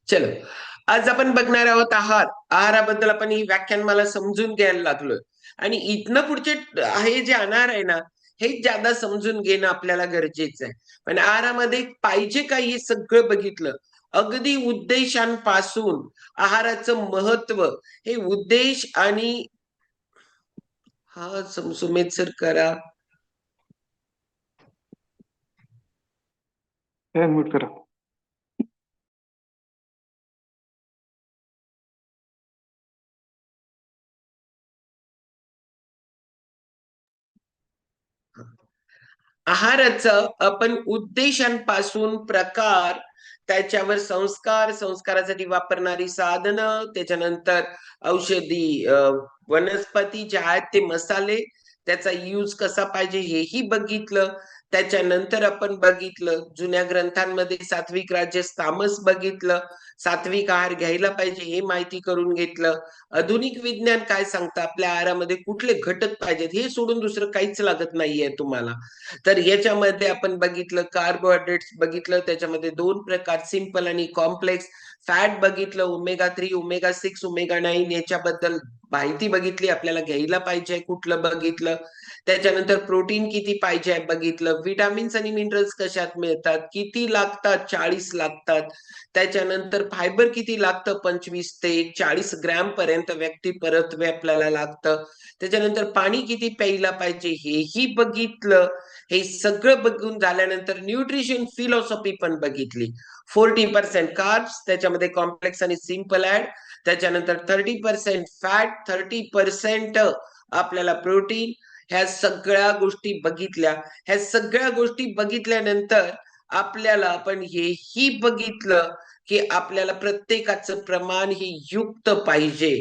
चलो, आज आपण बघणार आहोत आहार. आहाराबद्दल आपण ही व्याख्यान मला समजून घ्यायला लागलोय. आणि इथनं पुढचे हे जे अनार आहे ना, हे ज्यादा समजून घेणं आपल्याला गरजेचं आहे. पण आहारामध्ये पाहिजे काय हे सगळं बघितलं. अगदी उद्देशांपासून आहाराचं महत्व, हे उद्देश आणि हा सुमेध सर करा. म्यूट करा. आहाराचं आपण उद्देशांपासून प्रकार, त्याच्यावर संस्कार, संस्कारासाठी वापरणारी साधनं, त्याच्यानंतर औषधी वनस्पती जे आहेत ते मसाले, त्याचा यूज कसा पाहिजे हेही बघितलं. त्याच्यानंतर आपण बघितलं जुन्या ग्रंथांमध्ये सात्विक राजस तामस बघितलं. सात्विक आहार घ्यायला पाहिजे हे माहिती करून घेतलं. आधुनिक विज्ञान काय सांगतं, आपल्या आहारामध्ये कुठले घटक पाहिजेत हे सोडून दुसरं काहीच लागत नाहीये तुम्हाला. तर याच्यामध्ये आपण बघितलं कार्बोहायड्रेट्स बघितलं, त्याच्यामध्ये दोन प्रकार सिंपल आणि कॉम्प्लेक्स. फॅट बघितलं, ओमेगा 3, ओमेगा 6, ओमेगा 9 याच्याबद्दल माहिती बघितली, आपल्याला घ्यायला पाहिजे कुठलं बघितलं. त्याच्यानंतर प्रोटीन किती पाहिजे बघितलं. विटामिन्स आणि मिनरल्स कशात मिळतात, किती लागतात, 40 लागतात. त्याच्यानंतर फायबर किती लागतं, 25 ते 40 ग्रॅम पर्यंत व्यक्ती परत्वे आपल्याला लागतं. त्याच्यानंतर पाणी किती प्यायला पाहिजे हेही बघितलं. हे सगळं बघून झाल्यानंतर न्यूट्रिशन फिलॉसॉफी पण बघितली. 40% कार्ब्स, त्याच्यामध्ये कॉम्प्लेक्स आणि सिंपल ऍड. त्याच्यानंतर 30% फॅट, 30% आपल्याला प्रोटीन. ह्या सगळ्या गोष्टी बघितल्या. ह्या सगळ्या गोष्टी बघितल्यानंतर आपल्याला आपण हेही बघितलं की आपल्याला प्रत्येकाचं प्रमाण हे युक्त पाहिजे.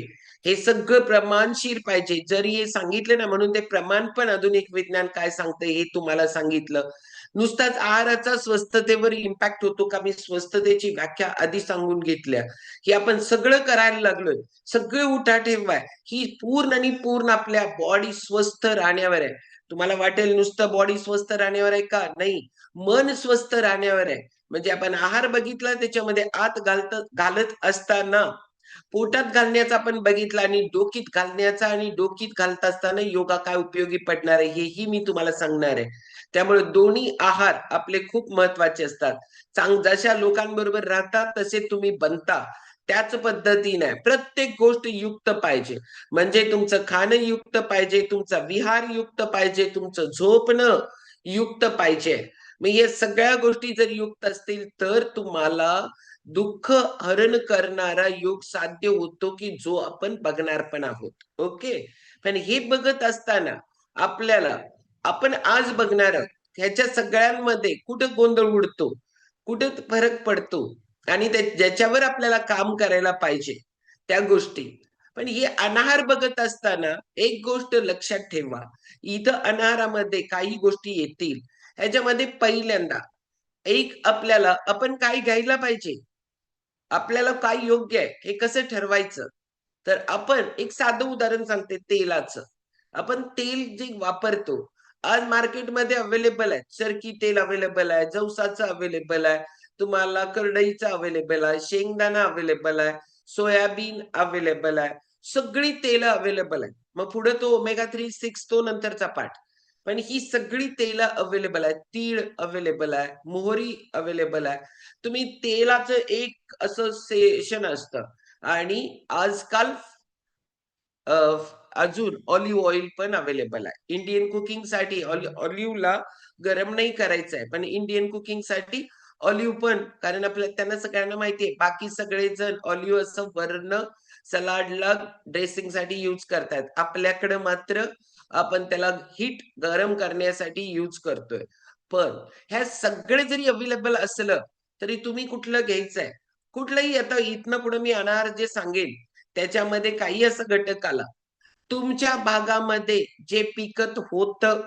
हे सगळं प्रमाणशीर पाहिजे. जरी हे सांगितले ना, म्हणून ते प्रमाण पण आधुनिक विज्ञान काय सांगते हे तुम्हाला सांगितलं. नुसताच आहाराचा स्वस्थतेवर इम्पॅक्ट होतो का, मी स्वस्थतेची व्याख्या आधी सांगून घेतल्या की आपण सगळं करायला लागलोय. सगळे उठा ठेवाय ही पूर्ण आणि पूर्ण आपल्या बॉडी स्वस्थ राहण्यावर आहे. तुम्हाला वाटेल नुसतं बॉडी स्वस्थ राहण्यावर आहे का, नाही, मन स्वस्थ राहण्यावर आहे. म्हणजे आपण आहार बघितला, त्याच्यामध्ये आत घालत असताना पोटात घालण्याचा आपण बघितलं, आणि डोकीत घालण्याचा आणि डोकीत घालत असताना योगा काय उपयोगी पडणार आहे हेही मी तुम्हाला सांगणार आहे. त्यामुळे दोन्ही आहार आपले खूप महत्वाचे असतात. जशा लोकांबरोबर राहतात तसे तुम्ही बनता, त्याच पद्धतीने प्रत्येक गोष्ट युक्त पाहिजे. म्हणजे तुमचं खाणं युक्त पाहिजे, तुमचा विहार युक्त पाहिजे, तुमचं झोपणं युक्त पाहिजे. मग या सगळ्या गोष्टी जर युक्त असतील तर तुम्हाला दुःख हरण करणारा योग साध्य होतो, की जो आपण बघणार पण आहोत. ओके. पण हे बघत असताना आपल्याला, आपण आज बघणार आहोत, ह्याच्या सगळ्यांमध्ये कुठं गोंधळ उडतो, कुठं फरक पडतो, आणि ज्याच्यावर आपल्याला काम करायला पाहिजे त्या गोष्टी. पण हे अनाहार बघत असताना एक गोष्ट लक्षात ठेवा, इथं अनाहारामध्ये काही गोष्टी येतील. ह्याच्यामध्ये पहिल्यांदा आपल्याला आपण काय घ्यायला पाहिजे, आपल्याला काय योग्य आहे हे कसं ठरवायचं. तर आपण एक साधं उदाहरण सांगते तेलाचं. आपण तेल जे वापरतो, आज मार्केटमध्ये अवेलेबल आहे. सरकी तेल अवेलेबल आहे, जवसाचं अवेलेबल आहे, तुम्हाला करडईचं अवेलेबल आहे, शेंगदाणा अवेलेबल आहे, सोयाबीन अवेलेबल आहे, सगळी तेल अवेलेबल आहे. मग पुढे तो ओमेगा 3, 6 तो नंतरचा पाठ. पण ही सगळी तेल अवेलेबल आहे. तीळ अवेलेबल आहे, मोहरी अवेलेबल आहे. तुम्ही तेलाचं एक असं सेशन असतं. आणि आजकाल अजून ऑलिव्ह ऑइल पण अवेलेबल आहे. इंडियन कुकिंग साठी ऑलिव्हला गरम नाही करायचं आहे, पण इंडियन कुकिंग साठी ऑलिव्ह पण, कारण आपल्याला त्यांना सगळ्यांना माहितीये बाकी सगळेजण ऑलिव्ह असं वर्ण सलाडला ड्रेसिंग साठी यूज करतात. आपल्याकडे मात्र आपण त्याला हीट गरम करण्यासाठी यूज करतोय. पण ह्या सगळे जरी अवेलेबल असलं तरी तुम्ही कुठलं घ्यायचंय, कुठलंही. आता इथनं पुढे मी अनार जे सांगेल त्याच्यामध्ये काही असं घटक आला, तुमच्या भागामध्ये जे पिकत होतं,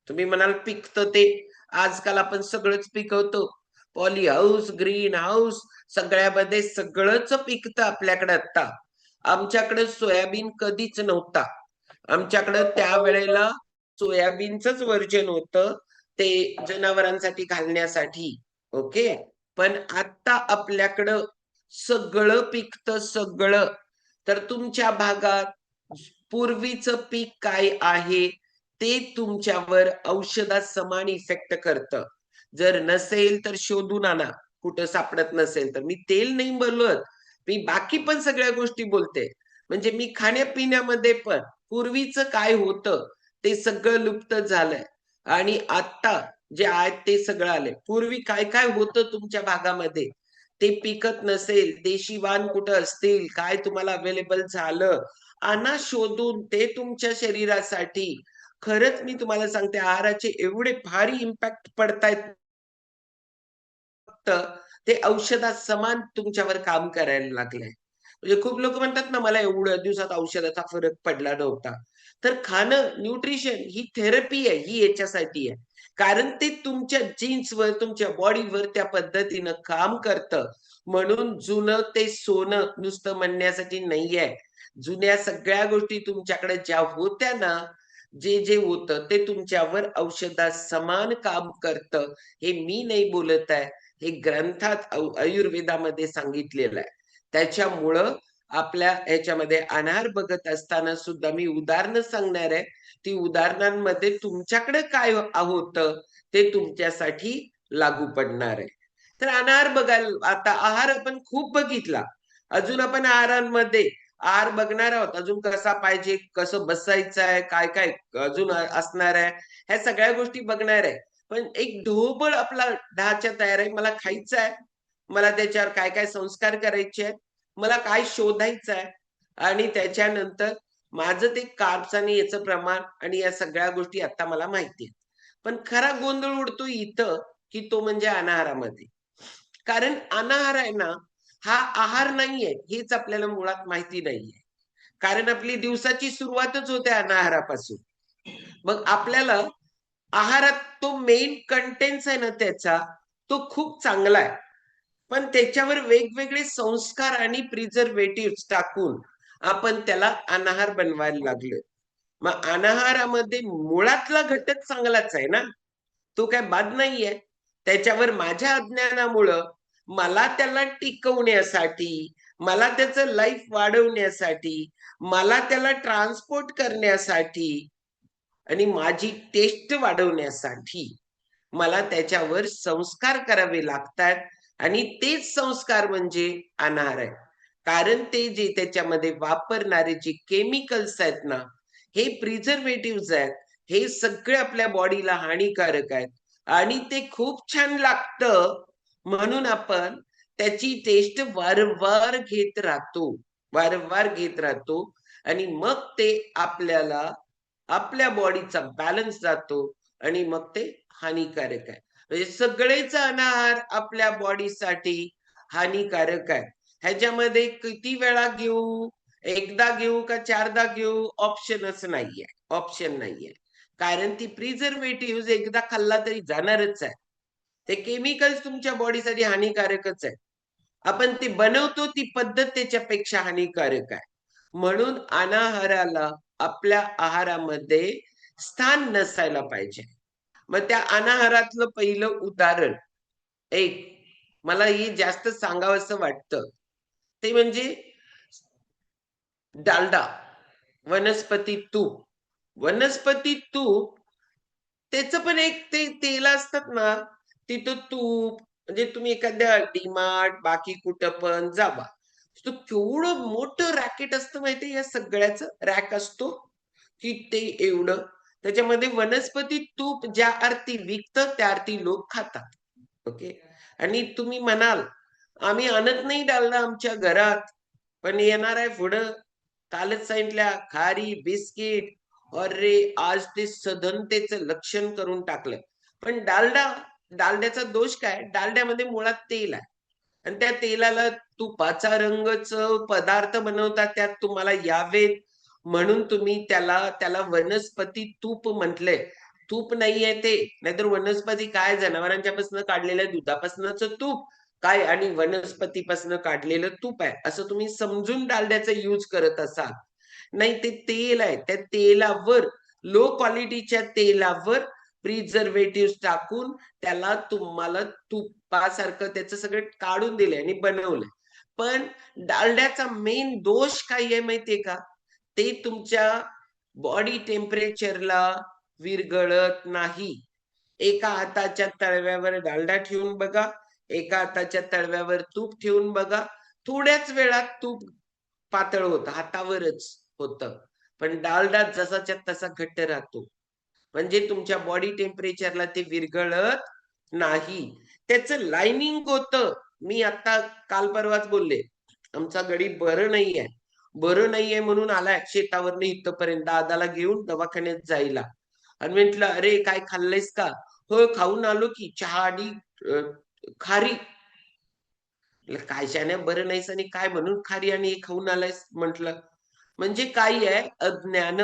तुम्ही म्हणाल पिकतं ते, आजकाल आपण सगळंच पिकवतो. पॉली हाऊस, ग्रीन हाऊस, सगळ्यामध्ये सगळंच पिकतं आपल्याकडे. आता आमच्याकडे सोयाबीन कधीच नव्हता. आमच्याकडे त्यावेळेला सोयाबीनच वर्जन होतं, ते जनावरांसाठी घालण्यासाठी. ओके. पण आता आपल्याकडं सगळं पिकतं सगळं. तर तुमच्या भागात पूर्वीचं पीक काय आहे ते तुमच्यावर औषधात समान इफेक्ट करतं. जर नसेल तर शोधून आणा. कुठं सापडत नसेल तर. मी तेल नाही बोलत. मी बाकी पण सगळ्या गोष्टी बोलते. म्हणजे मी खाण्यापिण्यामध्ये पण पूर्वीचं काय होतं ते सगळं लुप्त झालंय आणि आता जे आहे ते सगळं आलंय. पूर्वी काय-काय होतं तुमच्या भागामध्ये ते पिकत नसेल, देशी वाण कुठं असतील, काय तुम्हाला अवेलेबल झालं, आणा शोधून ते तुमच्या शरीरासाठी. खरंच मी तुम्हाला सांगते आहाराचे एवढे भारी इम्पॅक्ट पडतायत फक्त ते औषधात समान तुमच्यावर काम करायला लागलंय. म्हणजे खूप लोकं म्हणतात ना, मला एवढ्या दिवसात औषधाचा फरक पडला नव्हता. तर खाणं, न्यूट्रिशन ही थेरपी आहे, ही याच्यासाठी आहे. कारण ते तुमच्या जीन्सवर, तुमच्या बॉडीवर त्या पद्धतीनं काम करतं. म्हणून जुनं ते सोनं नुसतं म्हणण्यासाठी नाहीये. जुन्या सगळ्या गोष्टी तुमच्याकडे ज्या होत्या ना, जे होतं ते तुमच्यावर औषधासमान काम करतं. हे मी नाही बोलत आहे. हे ग्रंथात आयुर्वेदामध्ये सांगितलेलं आहे. त्याच्यामुळं आपल्या ह्याच्यामध्ये अनाहार बघत असताना सुद्धा मी उदाहरणं सांगणार आहे. ती उदाहरणांमध्ये तुमच्याकडे काय होतं ते तुमच्यासाठी लागू पडणार आहे. तर अनाहार बघायला आता आहार आपण खूप बघितला. अजून आपण आहारांमध्ये आहार बघणार आहोत. अजून कसा पाहिजे, कसं बसायचं आहे, काय-काय अजून असणार आहे. ह्या सगळ्या गोष्टी बघणार आहे. पण एक ढोबळ आपला ढाचा तयार आहे. मला खायचं आहे. मला त्याच्यावर काय-काय संस्कार करायचे आहेत. मला काय शोधायचं आहे आणि त्याच्यानंतर माझं ते कार्ब्स आणि याचं प्रमाण आणि या सगळ्या गोष्टी आता मला माहिती आहेत. पण खरा गोंधळ उडतो इथं, की तो म्हणजे अनाहारामध्ये. कारण अनाहार आहे ना, हा आहार नाहीये, हेच आपल्याला मुळात माहिती नाहीये. कारण आपली दिवसाची सुरुवातच होते अनाहारापासून. मग आपल्याला आहारात तो मेन कंटेंट्स आहे ना त्याचा, तो खूप चांगला आहे. पण त्याच्यावर वेगवेगळे संस्कार आणि प्रिझर्व्हेटिव्हज टाकून आपण त्याला अनाहार बनवायला लागलोय. मग अनाहारामध्ये मुळातला घटक चांगलाच आहे ना. तो काय बाद नाहीये. त्याच्यावर माझ्या अज्ञानामुळं मला त्याला टिकवण्यासाठी, मला त्याचं लाईफ वाढवण्यासाठी, मला त्याला ट्रान्सपोर्ट करण्यासाठी आणि माझी टेस्ट वाढवण्यासाठी मला त्याच्यावर संस्कार करावे लागतात आणि तेच संस्कार म्हणजे अनाहार आहे. कारण ते जे त्याच्यामध्ये वापरणारे जे केमिकल्स आहेत ना, हे प्रिझर्व्हेटिव्हज आहेत. हे सगळे आपल्या बॉडीला हानिकारक आहेत आणि ते खूप छान लागतं म्हणून आपण त्याची टेस्ट वारंवार घेत राहतो. वारंवार घेत राहतो आणि मग ते आपल्याला आपल्या बॉडीचा बॅलन्स जातो आणि मग ते हानिकारक आहे. म्हणजे सगळेच अनाहार आपल्या बॉडीसाठी हानिकारक आहे. ह्याच्यामध्ये किती वेळा घेऊ, एकदा घेऊ का चारदा घेऊ ऑप्शनच नाहीये. ऑप्शन नाहीये. कारण ती प्रिझर्व्हेटिव्हज एकदा खाल्ला तरी जाणारच आहे. ते केमिकल्स तुमच्या बॉडीसाठी हानिकारकच आहे. आपण ते बनवतो ती पद्धत त्याच्यापेक्षा हानिकारक आहे. म्हणून अनाहाराला आपल्या आहारामध्ये स्थान नसायला पाहिजे. मग त्या अनाहारातलं पहिलं उदाहरण एक मला हे जास्त सांगावसं वाटतं. ते म्हणजे डालडा, वनस्पती तूप. वनस्पती तूप त्याचं पण एक ते तेल असतात ना, तिथं तूप म्हणजे तुम्ही एखाद्या डी-मार्ट बाकी कुठं पण जावा. तो केवढं मोठं रॅकेट असतं माहितीये या सगळ्याचं रॅक असतो, की ते एवढं. त्याच्यामध्ये वनस्पती तूप ज्या अर्थी विकतं त्या अर्थी लोक खातात. ओके. आणि तुम्ही म्हणाल, "आम्ही आणत नाही डालडा आमच्या घरात." पण येणार आहे पुढं. कालच सांगितल्या खारी, बिस्किट. अरे, आज ते सधनतेचं लक्षण करून टाकलं. पण डालड्याचा दोष काय? डालड्यामध्ये मुळात तेल आहे. आणि त्या तेलाला तुपाचा रंगचं पदार्थ बनवतात त्यात तुम्हाला यावेत म्हणून तुम्ही त्याला वनस्पती तूप म्हटलंय. तूप नाहीये ते. नाहीतर वनस्पती काय जनावरांच्यापासून काढलेल्या दुधापासूनच तूप काय आणि वनस्पतीपासून काढलेलं तूप आहे. असं तुम्ही समजून डालड्याचा यूज करत असाल. नाही ते तेल आहे. त्या तेलावर लो क्वालिटीच्या तेलावर प्रिझर्व्हेटिव्हज टाकून त्याला तुम्हाला तुपासारखं त्याचं सगळं काढून दिलंय आणि बनवलंय. पण डालड्याचा मेन दोष काय आहे माहितीये का? ते तुमच्या बॉडी टेम्परेचरला विरघळत नाही. एका हाताच्या तळव्यावर डालडा ठेवून बघा, एका हाताच्या तळव्यावर तूप ठेवून बघा, थोड्याच वेळात तूप पातळ होतं, हातावरच होतं. पण डालडा जसाच्या तसा घट्ट राहतो. म्हणजे तुमच्या बॉडी टेम्परेचरला ते विरघळत नाही. त्याचं लाइनिंग होतं. मी आता काल परवाच बोलले, आमचा गडी बरं नाहीये. बरं नाहीये म्हणून आलाय शेतावरनं इथपर्यंत दादाला घेऊन दवाखान्यात जायला. आणि म्हटलं, "अरे काय खाल्लंयस का?" "हो, खाऊन आलो की चहा आणि अ, खारी." म्हटलं, "काय शान्या बरं नाहीस आणि काय म्हणून खारी आणि हे खाऊन आलायस?" म्हटलं. म्हणजे काय आहे अज्ञान.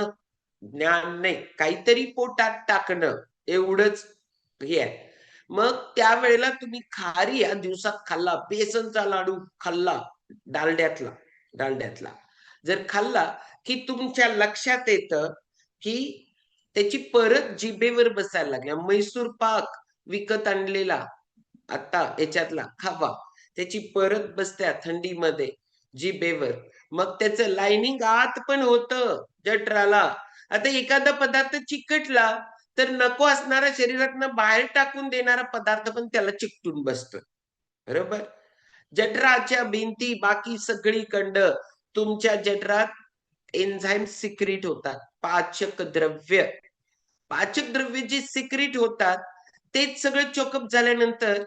ज्ञान नाही, काहीतरी पोटात टाकणं एवढंच हे आहे. मग त्यावेळेला तुम्ही खारी या दिवसात खाल्ला, बेसनचा लाडू खाल्ला, डालड्यातला डालड्यातला. जर खाल्ला, की तुमच्या लक्षात येतं, की त्याची परत जिभेवर बसायला लागल्या. म्हैसूर पाक विकत आणलेला आता याच्यातला खावा. त्याची परत बसत्या थंडीमध्ये जिभेवर. मग त्याचं लाइनिंग आत पण होतं जठराला. आता एखादा पदार्थ चिकटला, तर नको असणारा शरीरातनं बाहेर टाकून देणारा पदार्थ पण त्याला चिकटून बसतो. बरोबर? जठराच्या भिंती बाकी सगळीकडं तुमच्या जठरात एन्झाईम सिक्रीट होतात. पाचक द्रव्य. पाचक द्रव्य जी सिक्रीट होतात, तेच सगळं चोकअप झाल्यानंतर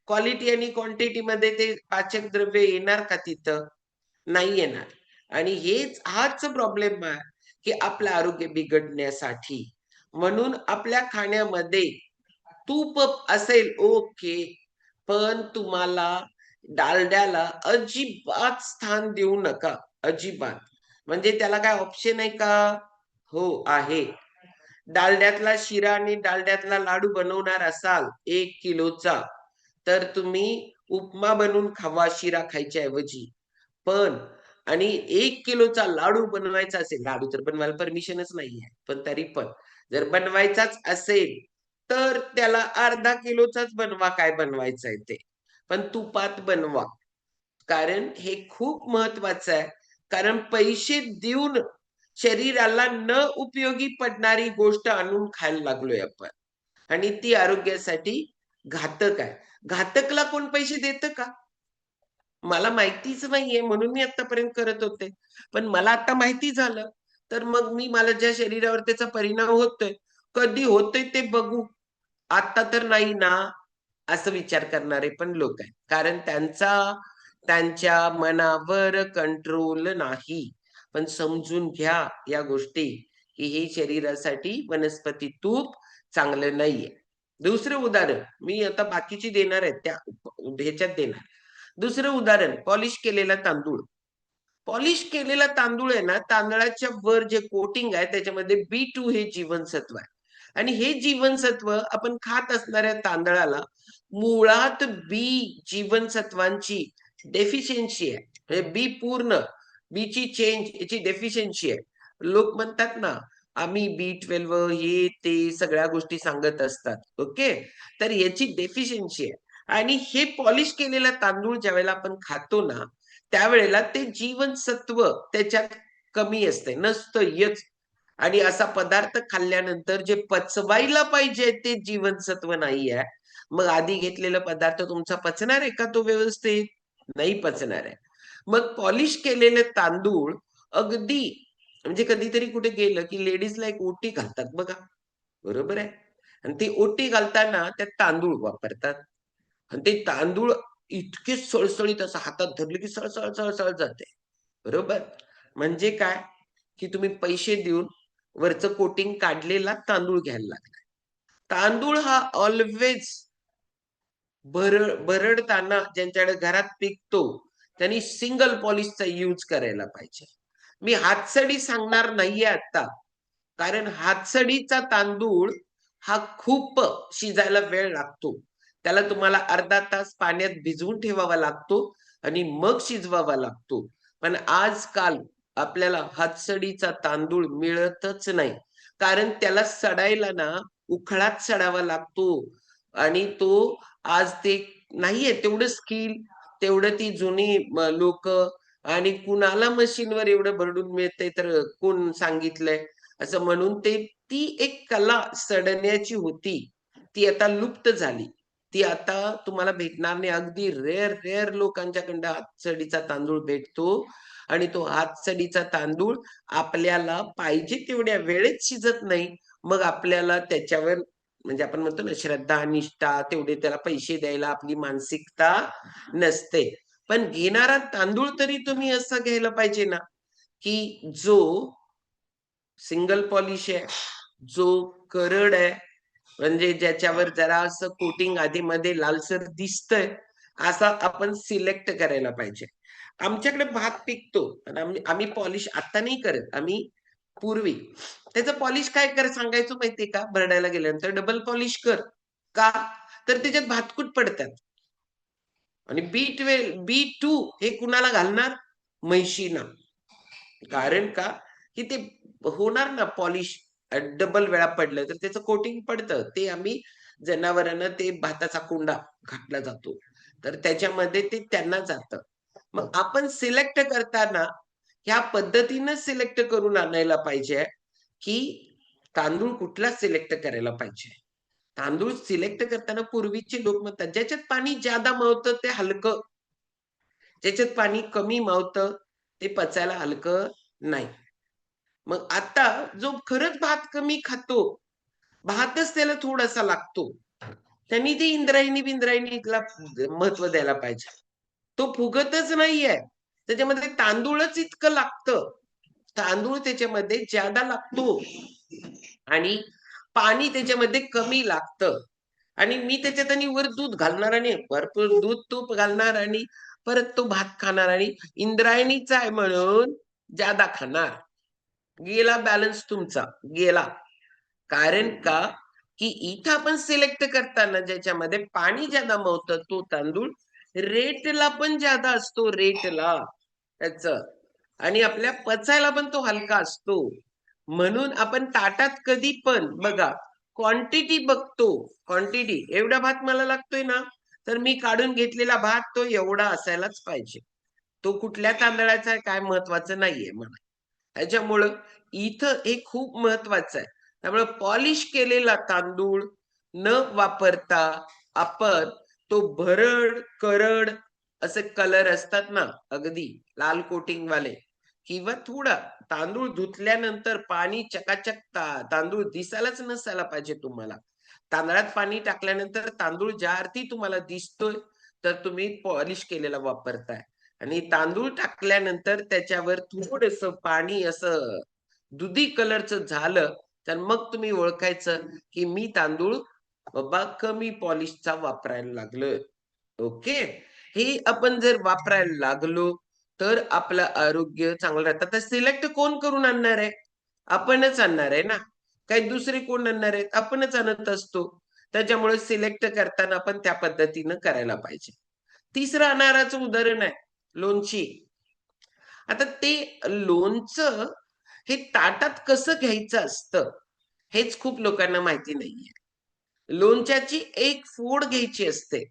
क्वालिटी आणि क्वांटिटीमध्ये ते पाचक द्रव्य येणार का तिथं? नाही येणार. आणि हाच प्रॉब्लेम आहे, की आपलं आरोग्य बिघडण्यासाठी. म्हणून आपल्या खाण्यामध्ये तूप असेल ओके, पण तुम्हाला डालड्याला अजिबात स्थान देऊ नका. अजिबात. म्हणजे त्याला काय ऑप्शन आहे का? हो, आहे. डालड्यातला शिरा आणि डालड्यातला लाडू बनवणार असाल 1 किलोचा, तर तुम्ही उपमा बनवून खावा शिरा खायच्या ऐवजी. पण आणि 1 किलोचा लाडू बनवायचा असेल, लाडू तर बनवायला परमिशनच नाहीये. पण तरी पण जर बनवायचाच असेल, तर त्याला अर्धा किलोचाच बनवा काय बनवायचंय ते. पण तुपात बनवा. कारण हे खूप महत्वाचं आहे. कारण पैसे देऊन शरीराला न उपयोगी पडणारी गोष्ट आणून खायला लागलोय आपण. आणि ती आरोग्यासाठी घातक आहे. घातकला कोण पैसे देतं का? मला माहितीच नाहीये म्हणून मी आत्तापर्यंत करत होते. पण मला आता माहिती झालं, तर मग मी माझ्या शरीरावर त्याचा परिणाम होतोय. कधी होतोय ते बघू. आता तर नाही ना, असं विचार करणारे पण लोक आहेत. कारण त्यांच्या मनावर कंट्रोल नाही. पण समजून घ्या या गोष्टी, की हे शरीरासाठी वनस्पती तूप चांगलं नाहीये. दुसरं उदाहरण मी आता बाकीची देणार आहेत त्या ह्याच्यात देणार. दुसरं उदाहरण पॉलिश केलेला तांदूळ. पॉलिश केलेला तांदूळ आहे ना, तांदळाच्या वर जे कोटिंग आहे त्याच्यामध्ये B2 हे जीवनसत्व आहे. आणि हे जीवनसत्व आपण खात असणाऱ्या तांदळाला मुळात बी जीवनसत्वांची डेफिशियन्सी आहे. म्हणजे बी पूर्ण, बीची चेंज याची डेफिशियन्सी आहे. लोक म्हणतात ना, आम्ही B12 हे ते सगळ्या गोष्टी सांगत असतात. ओके. तर याची डेफिशियन्सी आहे. आणि हे पॉलिश केलेला तांदूळ ज्यावेळेला आपण खातो ना, त्यावेळेला ते जीवनसत्व त्याच्यात कमी असते, नसतंच. आणि असा पदार्थ खाल्ल्यानंतर जे पचवायला पाहिजे ते जीवनसत्व नाही आहे. मग आधी घेतलेला पदार्थ तुमचा पचणार आहे का तो व्यवस्थित? नाही पचणार आहे. मग पॉलिश केलेले तांदूळ अगदी म्हणजे कधीतरी कुठे गेलं की लेडीजला एक ओटी घालतात बघा. बरोबर आहे? आणि ती ओटी घालताना त्यात तांदूळ वापरतात. आणि ते तांदूळ इतके सळसळीत असं हातात धरले की सळसळ, सळसळ जाते. बरोबर? म्हणजे काय? की तुम्ही पैसे देऊन वरचं कोटिंग काढलेला तांदूळ घ्यायला लागलाय. तांदूळ हा ऑल्वेज भरडताना ज्यांच्याकडे घरात पिकतो, त्यांनी सिंगल पॉलिशचा यूज करायला पाहिजे. मी हातसडी सांगणार नाहीये आता. कारण हातसडीचा तांदूळ हा खूप शिजायला वेळ लागतो. त्याला तुम्हाला अर्धा तास पाण्यात भिजवून ठेवावा लागतो आणि मग शिजवावा लागतो. पण आजकाल आपल्याला हातसडीचा तांदूळ मिळतच नाही. कारण त्याला सडायला ना उखळात सडावा लागतो आणि तो आज ते नाहीये तेवढं स्किल तेवढं ती जुनी लोक, आणि कुणाला मशीनवर एवढं भरडून मिळतंय तर कोण सांगितलंय असं म्हणून ती एक कला सडण्याची होती, ती आता लुप्त झाली. ती आता तुम्हाला भेटणार नाही. अगदी रेअर रेअर लोकांच्याकडं हातसडीचा तांदूळ भेटतो, आणि तो हातसडीचा तांदूळ आपल्याला पाहिजे तेवढ्या वेळेत शिजत नाही. मग आपल्याला त्याच्यावर, म्हणजे आपण म्हणतो ना, श्रद्धा निष्ठा, तेवढे त्याला पैसे द्यायला आपली मानसिकता नसते. पण घेणारा तांदूळ तरी तुम्ही असं घ्यायला पाहिजे ना, की जो सिंगल पॉलिश आहे, जो करड आहे, म्हणजे ज्याच्यावर जरा असं कोटिंग आधीमध्ये लालसर दिसतंय, असा आपण सिलेक्ट करायला पाहिजे. आमच्याकडे भात पिकतो, आणि आम्ही पॉलिश आता नाही करत, आम्ही पूर्वी. त्याचं पॉलिश काय कर सांगायचो माहितीये का? भरडायला गेल्यानंतर डबल पॉलिश कर. का? तर त्याच्यात भातकूट पडतात. आणि B12 हे कुणाला घालणार? म्हैशीना. कारण का? की ते होणार ना पॉलिश, डबल वेळा पडलं तर त्याचं कोटिंग पडतं. ते आम्ही जनावरांना ते भाताचा कोंडा घातला जातो. तर त्याच्यामध्ये ते त्यांना जातं. मग आपण सिलेक्ट करताना ह्या पद्धतीनं सिलेक्ट करून आणायला पाहिजे, की तांदूळ कुठला सिलेक्ट करायला पाहिजे. तांदूळ सिलेक्ट करताना पूर्वीचे लोक म्हणतात, ज्याच्यात पाणी जादा मावतं ते हलकं, ज्याच्यात पाणी कमी मावतं ते पचायला हलकं नाही. मग आता जो खरंच भात कमी खातो, भातच त्याला थोडासा लागतो, त्यांनी ते इंद्रायणी-बिंद्रायणीला महत्व द्यायला पाहिजे. तो फुगतच नाहीये. त्याच्यामध्ये तांदूळच इतकं लागतं. तांदूळ त्याच्यामध्ये ज्यादा लागतो, आणि पाणी त्याच्यामध्ये कमी लागतं. आणि मी त्याच्यात आणि वर दूध घालणार, आणि भरपूर दूध तूप घालणार, आणि परत तो भात खाणार, आणि इंद्रायणीचा आहे म्हणून ज्यादा खाणार. गेला बॅलन्स तुमचा, गेला. कारण का? की इथं आपण सिलेक्ट करताना ज्याच्यामध्ये पाणी ज्यादा मावतं तो तांदूळ रेटला पण ज्यादा असतो, रेटला त्याचं. आणि आपल्या पचायला पण तो हलका असतो. म्हणून आपण ताटात कधी पण बघा, क्वांटिटी बघतो. क्वांटिटी एवढा भात मला लागतोय ना, तर मी काढून घेतलेला भात तो एवढा असायलाच पाहिजे. तो कुठल्या तांदळाचा आहे काय महत्वाचं नाहीये मला. त्याच्यामुळं इथं हे खूप महत्वाचं आहे. त्यामुळे पॉलिश केलेला तांदूळ न वापरता आपण तो भरड, करड असे कलर असतात ना, अगदी लाल कोटिंग वाले, किंवा थोडा तांदूळ धुतल्यानंतर पाणी चकाचक तांदूळ दिसायलाच नसायला पाहिजे तुम्हाला. तांदळात पाणी टाकल्यानंतर तांदूळ ज्या अर्थी तुम्हाला दिसतोय, तर तुम्ही पॉलिश केलेला वापरताय. आणि तांदूळ टाकल्यानंतर त्याच्यावर थोडंसं पाणी असं दुधी कलरचं झालं, तर मग तुम्ही ओळखायचं, की मी तांदूळ बाबा कमी पॉलिशचा वापरायला लागलोय. ओके. हे आपण जर वापरायला लागलो, तर आपलं आरोग्य चांगलं राहतं. तर सिलेक्ट कोण करून आणणार आहे? आपणच आणणार आहे ना. काही दुसरे कोण आणणार आहेत? आपणच आणत असतो. त्याच्यामुळे सिलेक्ट करताना आपण त्या पद्धतीनं करायला पाहिजे. तिसरं अनाराचं उदाहरण आहे, लोणची. आता ते लोणचं हे ताटात कसं घ्यायचं असतं, हेच खूप लोकांना माहिती नाहीये. लोणच्याची एक फोड घ्यायची असते,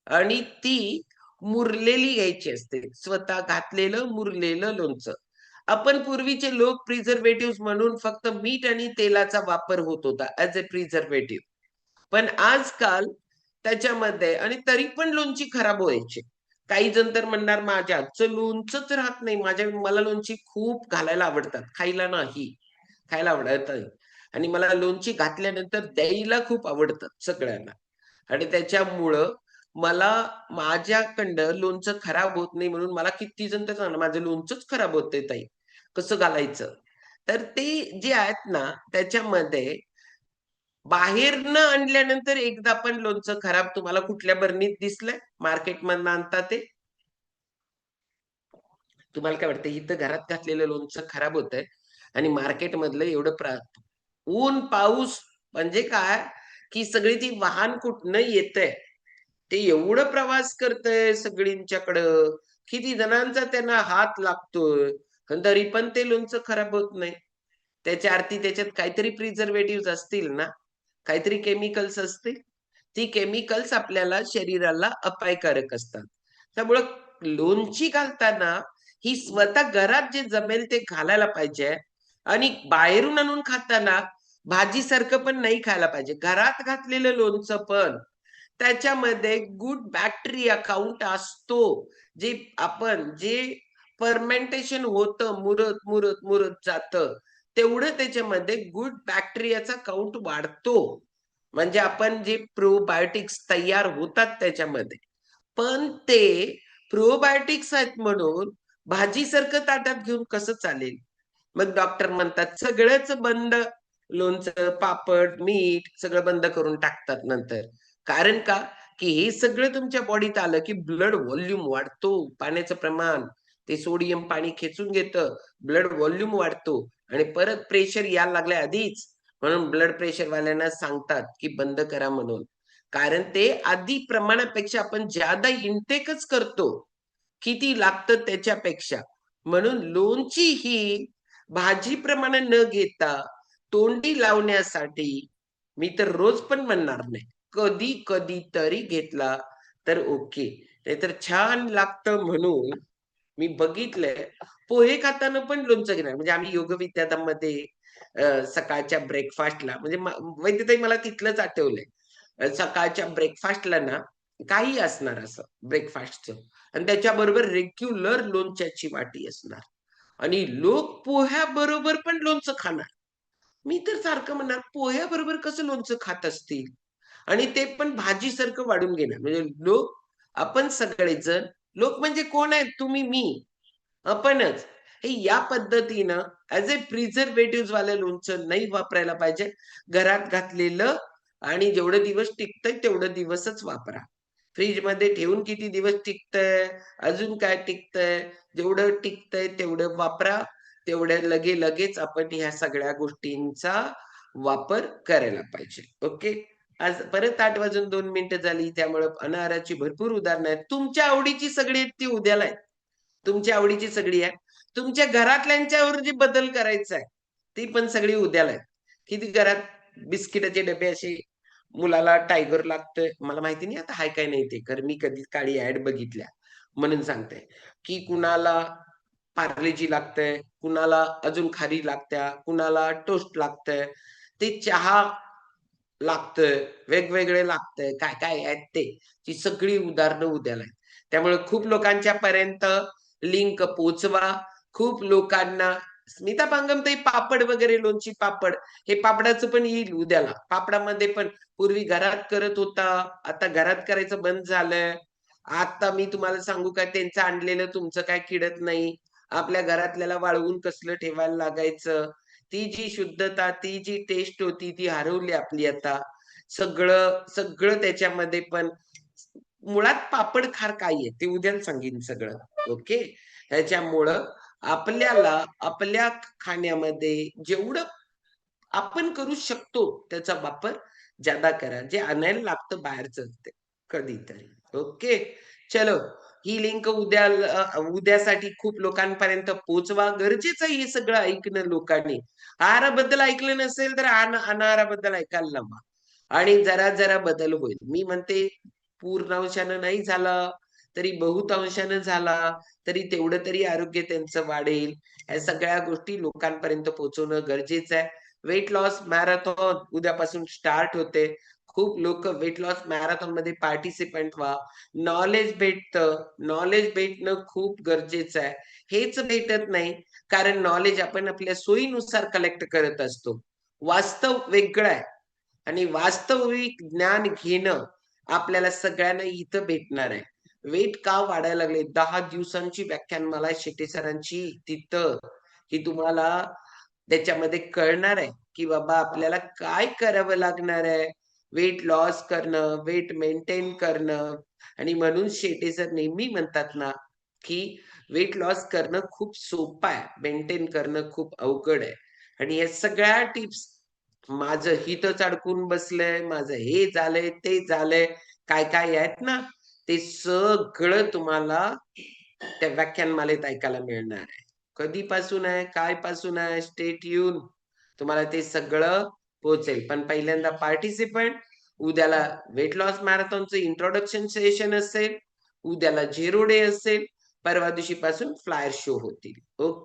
आणि ती मुरलेली घ्यायची असते. स्वतः घातलेलं मुरलेलं लोणचं. आपण पूर्वीचे लोक प्रिझर्व्हेटिव्हज म्हणून फक्त मीठ आणि तेलाचा वापर होत होता ॲज अ प्रिझर्व्हेटिव्ह. पण आजकाल त्याच्यामध्ये, आणि तरी पण लोणची खराब व्हायची. काही जण तर म्हणणार माझ्या हातचं लोणचंच राहत नाही. मला लोणची खूप घालायला आवडतात, खायला नाही. खायला आवडतं, आणि मला लोणची घातल्यानंतर द्यायला खूप आवडतं सगळ्यांना. आणि त्याच्यामुळं मला माझ्याकडं लोणचं खराब होत नाही, म्हणून मला किती जण तर सांगणार, "माझं लोणचंच खराब होतंय ताई, कसं घालायचं?" तर ते जे आहेत ना, त्याच्यामध्ये बाहेरनं आणल्यानंतर एकदा पण लोणचं खराब तुम्हाला कुठल्या बरणीत दिसलंय? मार्केटमधनं आणता ते? तुम्हाला काय वाटतं, इथं घरात घातलेलं लोणचं खराब होतंय, आणि मार्केटमधलं एवढं ऊन, पाऊस, म्हणजे काय, की सगळी ती वाहन कुठनं येतंय, ते एवढं प्रवास करतंय सगळींच्याकडं, किती जणांचा त्यांना हात लागतोय, पण तरी पण ते लोणचं खराब होत नाही. त्याच्या अर्थी त्याच्यात काहीतरी प्रिझर्व्हेटिव्हज असतील ना, काहीतरी केमिकल्स असतील. ती केमिकल्स आपल्याला शरीराला अपायकारक असतात. त्यामुळे लोणची घालताना ही स्वतः घरात जे जमेल ते घालायला पाहिजे आणि बाहेरून आणून खाताना भाजीसारखं पण नाही खायला पाहिजे. घरात घातलेलं लोणचं पण त्याच्यामध्ये गुड बॅक्टेरिया काउंट असतो. जे फर्मेंटेशन होतं, मुरत जातं, तेवढं त्याच्यामध्ये गुड बॅक्टेरियाचा काउंट वाढतो. म्हणजे आपण जे प्रोबायोटिक्स तयार होतात त्याच्यामध्ये. पण ते प्रोबायोटिक्स आहेत म्हणून भाजीसारखं ताटात घेऊन कसं चालेल? मग डॉक्टर म्हणतात सगळंच बंद. लोणचं, पापड, मीठ सगळं बंद करून टाकतात नंतर. कारण का? की हे सगळं तुमच्या बॉडीत आलं की ब्लड व्हॉल्यूम वाढतो. पाण्याचं प्रमाण, ते सोडियम पाणी खेचून घेतं. ब्लड व्हॉल्यूम वाढतो आणि परत प्रेशर यायला लागलंय आधीच. म्हणून ब्लड प्रेशरवाल्यांना सांगतात की बंद करा म्हणून. कारण ते आधी प्रमाणापेक्षा आपण ज्यादा इंटेकच करतो. किती लागतं त्याच्यापेक्षा. म्हणून लोणची ही भाजीप्रमाणे न घेता तोंडी लावण्यासाठी मी तर रोज पण म्हणणार नाही. कधी तरी घेतला तर ओके. नाहीतर छान लागतं म्हणून मी बघितलंय. पोहे खाताना पण लोणचं घेणार. म्हणजे आम्ही योग विद्यालयामध्ये सकाळच्या ब्रेकफास्टला म्हणजे वैद्यताई मला तिथलंच आठवलंय. सकाळच्या ब्रेकफास्टला ना काही असणार असं ब्रेकफास्टचं आणि त्याच्याबरोबर रेग्युलर लोणच्याची वाटी असणार आणि लोक पोह्याबरोबर पण लोणचं खाणार. मी तर सारखं म्हणणार, पोह्याबरोबर कसं लोणचं खात असतील? आणि ते पण भाजीसारखं वाढून घेणार. म्हणजे आपण सगळेजण लोक म्हणजे कोण आहेत? तुम्ही, मी. आपणच. हे या पद्धतीनं ॲज अ प्रिझर्व्हेटिव्हज वालं लोणचं नाही वापरायला पाहिजे. घरात घातलेलं आणि जेवढे दिवस टिकतंय तेवढे दिवसच वापरा. फ्रिजमध्ये ठेवून किती दिवस टिकतंय, अजून काय टिकतंय, जेवढं टिकतंय तेवढं वापरा. तेवढ्या लगेच आपण ह्या सगळ्या गोष्टींचा वापर करायला पाहिजे. ओके. आज परत 8 वाजून 2 मिनिटं झाली. त्यामुळं अनाहाराची भरपूर उदाहरणं आहेत. तुमच्या आवडीची सगळी आहेत ती उद्याला आहेत. तुमच्या आवडीची सगळी आहे. तुमच्या घरातल्यांच्यावर जे बदल करायचा आहे, ती पण सगळी उद्याला आहेत. किती घरात बिस्किटाचे डबे असे मुलाला टायगर लागतंय. मला माहिती नाही आता हाय काय नाही ते. कारण मी कधी काळी ॲड बघितल्या म्हणून सांगते, की कुणाला पार्लेजी लागतंय, कुणाला अजून खारी लागत्या, कुणाला टोस्ट लागतंय. ते चहा लागतंय, वेगवेगळे लागतंय, काय-काय आहेत ते. ती सगळी उदाहरणं उद्याला आहेत. त्यामुळे खूप लोकांच्या पर्यंत लिंक पोहोचवा. खूप लोकांना स्मिता पांगमताई पापड वगैरे लोणची पापड, हे पापडाचं पण येईल उद्याला. पापडामध्ये पण पूर्वी घरात करत होता, आता घरात करायचं बंद झालंय. आता मी तुम्हाला सांगू का त्यांचं आणलेलं तुमचं काय किडत नाही. आपल्या घरातल्याला वाळवून कसलं ठेवायला लागायचं. ती जी शुद्धता, ती जी टेस्ट होती ती हरवली आपली आता. सगळं त्याच्यामध्ये पण मुळात पापड खार काय आहे ते उद्याला सांगीन सगळं. ओके. ह्याच्यामुळं आपल्याला आपल्या खाण्यामध्ये जेवढं आपण करू शकतो त्याचा वापर जादा करा. जे आणायला लागतं बाहेरचं ते कधीतरी. ओके. चलो ही लिंक उद्यासाठी खूप लोकांपर्यंत पोहोचवा. गरजेचं आहे हे सगळं ऐकणं लोकांनी. आहाराबद्दल ऐकलं नसेल तर अनाहाराबद्दल ऐकायला लावा. आणि जरा बदल होईल. मी म्हणते पूर्ण अंशानं नाही झाला, तरी बहुतांशानं झाला, तरी तेवढं तरी आरोग्य त्यांचं वाढेल. ह्या सगळ्या गोष्टी लोकांपर्यंत पोहोचवणं गरजेचं आहे. वेट लॉस मॅरेथॉन उद्यापासून स्टार्ट होते. खूप लोकं वेट लॉस मॅरेथॉनमध्ये पार्टिसिपंट व्हा. नॉलेज भेटतं. नॉलेज भेटणं खूप गरजेचं आहे. हेच भेटत नाही, कारण नॉलेज आपण आपल्या सोयीनुसार कलेक्ट करत असतो. वास्तव वेगळं आहे आणि वास्तविक ज्ञान घेणं आपल्याला सगळ्यांना इथं भेटणार आहे. वेट का वाढायला लागले? 10 दिवसांची व्याख्यानमाला आहे शेटे सरांची तिथं, की तुम्हाला त्याच्यामध्ये कळणार आहे, की बाबा आपल्याला काय करावं लागणार आहे. वेट लॉस करणं, वेट मेंटेन करणं आणि म्हणून शेटे सर नेहमी म्हणतात ना, की वेट लॉस करणं खूप सोपं आहे. मेंटेन करणं खूप अवघड आहे. आणि या सगळ्या टिप्स माझं हितच अडकून बसलंय, माझं हे झालंय, ते झालंय, काय-काय आहेत ना, ते सगळं तुम्हाला त्या व्याख्यानमालेत ऐकायला मिळणार आहे. कधीपासून आहे, काय पासून आहे, स्टे ट्यून. तुम्हाला ते सगळं पोहोचेल. पण पहिल्यांदा पार्टिसिपंट, उद्याला वेट लॉस मॅरेथॉनचं इंट्रोडक्शन सेशन असेल. उद्याला झिरो डे असेल, परवा दिवशीपासून फ्लायर शो होतील. ओके.